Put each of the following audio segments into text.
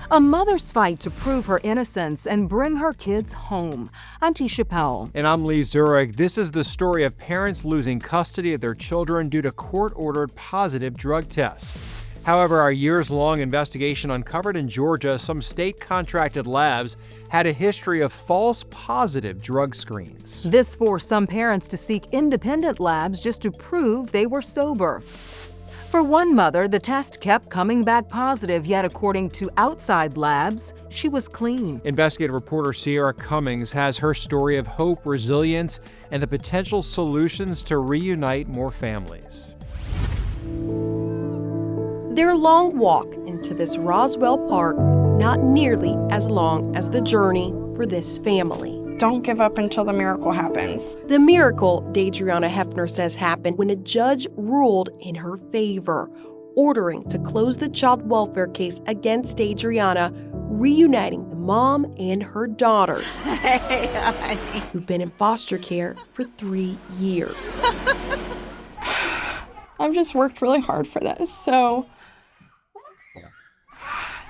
A mother's fight to prove her innocence and bring her kids home. I'm Tisha Powell. And I'm Lee Zurich. This is the story of parents losing custody of their children due to court-ordered positive drug tests. However, our years-long investigation uncovered in Georgia some state-contracted labs had a history of false positive drug screens. This forced some parents to seek independent labs just to prove they were sober. For one mother, the test kept coming back positive, yet according to outside labs, she was clean. Investigative reporter Sierra Cummings has her story of hope, resilience, and the potential solutions to reunite more families. Their long walk into this Roswell Park, not nearly as long as the journey for this family. Don't give up until the miracle happens. The miracle, Daydrianna Hefner says, happened when a judge ruled in her favor, ordering to close the child welfare case against Daydrianna, reuniting the mom and her daughters, who've been in foster care for 3 years. I've just worked really hard for this, so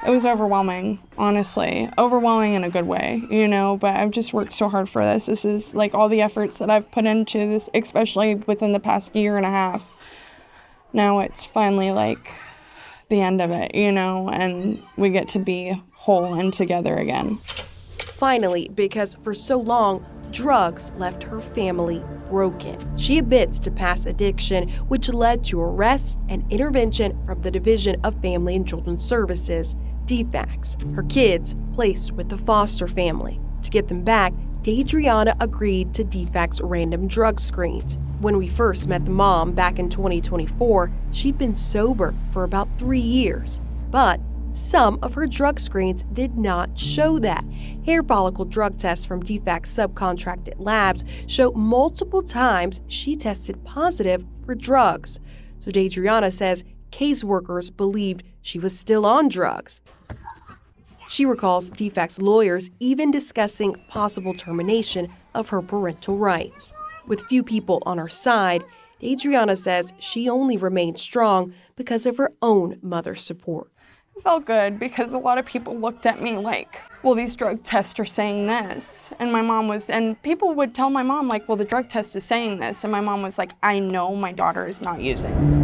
it was overwhelming, honestly. Overwhelming in a good way, but I've just worked so hard for this. This is like all the efforts that I've put into this, especially within the past year and a half. Now it's finally like the end of it, and we get to be whole and together again. Finally, because for so long, drugs left her family broken. She admits to past addiction, which led to arrest and intervention from the Division of Family and Children's Services, DFCS. Her kids placed with the foster family. To get them back, Daydrianna agreed to DFCS random drug screens. When we first met the mom back in 2024, she'd been sober for about 3 years. But some of her drug screens did not show that. Hair follicle drug tests from DFCS subcontracted labs show multiple times she tested positive for drugs. So Daydrianna says caseworkers believed she was still on drugs. She recalls DFCS lawyers even discussing possible termination of her parental rights. With few people on her side, Daydrianna says she only remained strong because of her own mother's support. It felt good because a lot of people looked at me like, well, these drug tests are saying this. And people would tell my mom, like, well, the drug test is saying this. And my mom was like, I know my daughter is not using.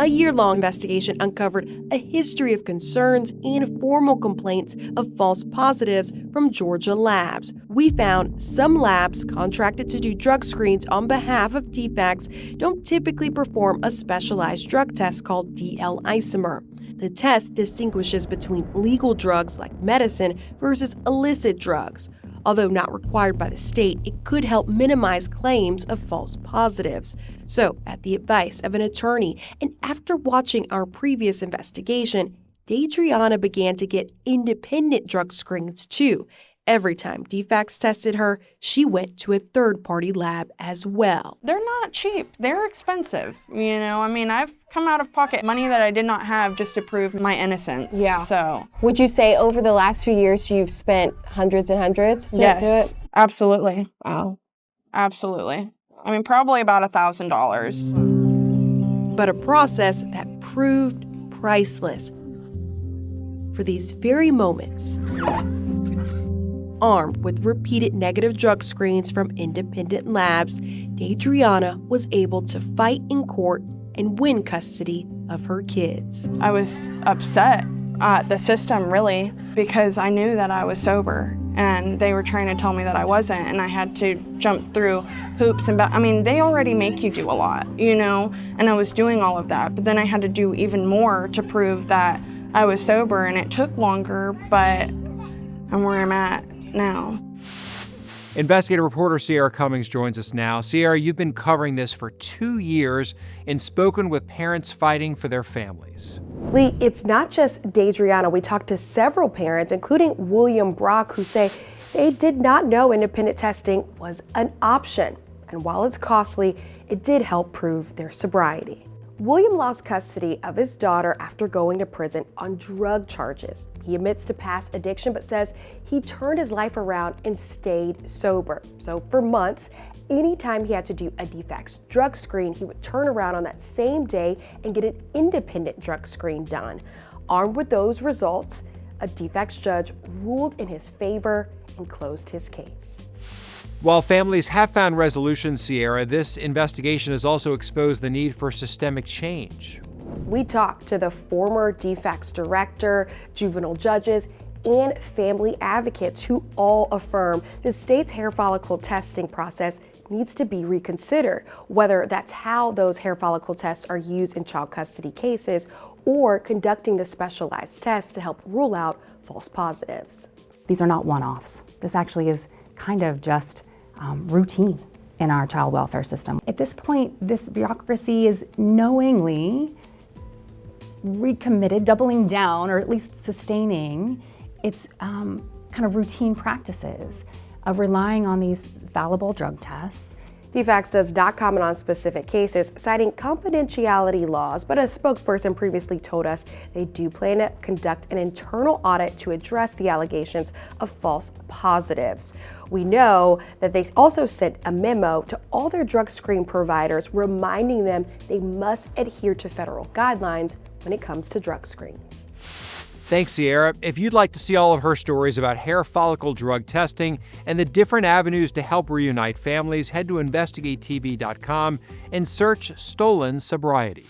A year-long investigation uncovered a history of concerns and formal complaints of false positives from Georgia labs. We found some labs contracted to do drug screens on behalf of DFCS don't typically perform a specialized drug test called DL isomer. The test distinguishes between legal drugs like medicine versus illicit drugs. Although not required by the state, it could help minimize claims of false positives. So, at the advice of an attorney, and after watching our previous investigation, Daydrianna began to get independent drug screens too. Every time DFCS tested her, she went to a third-party lab as well. They're not cheap. They're expensive. I've come out of pocket money that I did not have just to prove my innocence. Yeah. So, would you say over the last few years you've spent hundreds and hundreds to do it? Absolutely. Wow. Absolutely. Probably about $1,000. But a process that proved priceless. For these very moments, armed with repeated negative drug screens from independent labs, Daydrianna was able to fight in court and win custody of her kids. I was upset at the system, really, because I knew that I was sober and they were trying to tell me that I wasn't, and I had to jump through hoops and they already make you do a lot, and I was doing all of that, but then I had to do even more to prove that I was sober, and it took longer, but I'm where I'm at now. Investigative reporter Sierra Cummings joins us now. Sierra, you've been covering this for 2 years and spoken with parents fighting for their families. Lee, it's not just Daydrianna. We talked to several parents, including William Brock, who say they did not know independent testing was an option. And while it's costly, it did help prove their sobriety. William lost custody of his daughter after going to prison on drug charges. He admits to past addiction, but says he turned his life around and stayed sober. So for months, anytime he had to do a DFCS drug screen, he would turn around on that same day and get an independent drug screen done. Armed with those results, a defects judge ruled in his favor and closed his case. While families have found resolution, Sierra, this investigation has also exposed the need for systemic change. We talked to the former defects director, juvenile judges, and family advocates who all affirm the state's hair follicle testing process needs to be reconsidered, whether that's how those hair follicle tests are used in child custody cases or conducting the specialized tests to help rule out false positives. These are not one-offs. This actually is kind of just routine in our child welfare system. At this point, this bureaucracy is knowingly recommitted, doubling down, or at least sustaining its kind of routine practices of relying on these fallible drug tests. DFCS does not comment on specific cases, citing confidentiality laws, but a spokesperson previously told us they do plan to conduct an internal audit to address the allegations of false positives. We know that they also sent a memo to all their drug screen providers reminding them they must adhere to federal guidelines when it comes to drug screens. Thanks, Sierra. If you'd like to see all of her stories about hair follicle drug testing and the different avenues to help reunite families, head to investigatetv.com and search Stolen Sobriety.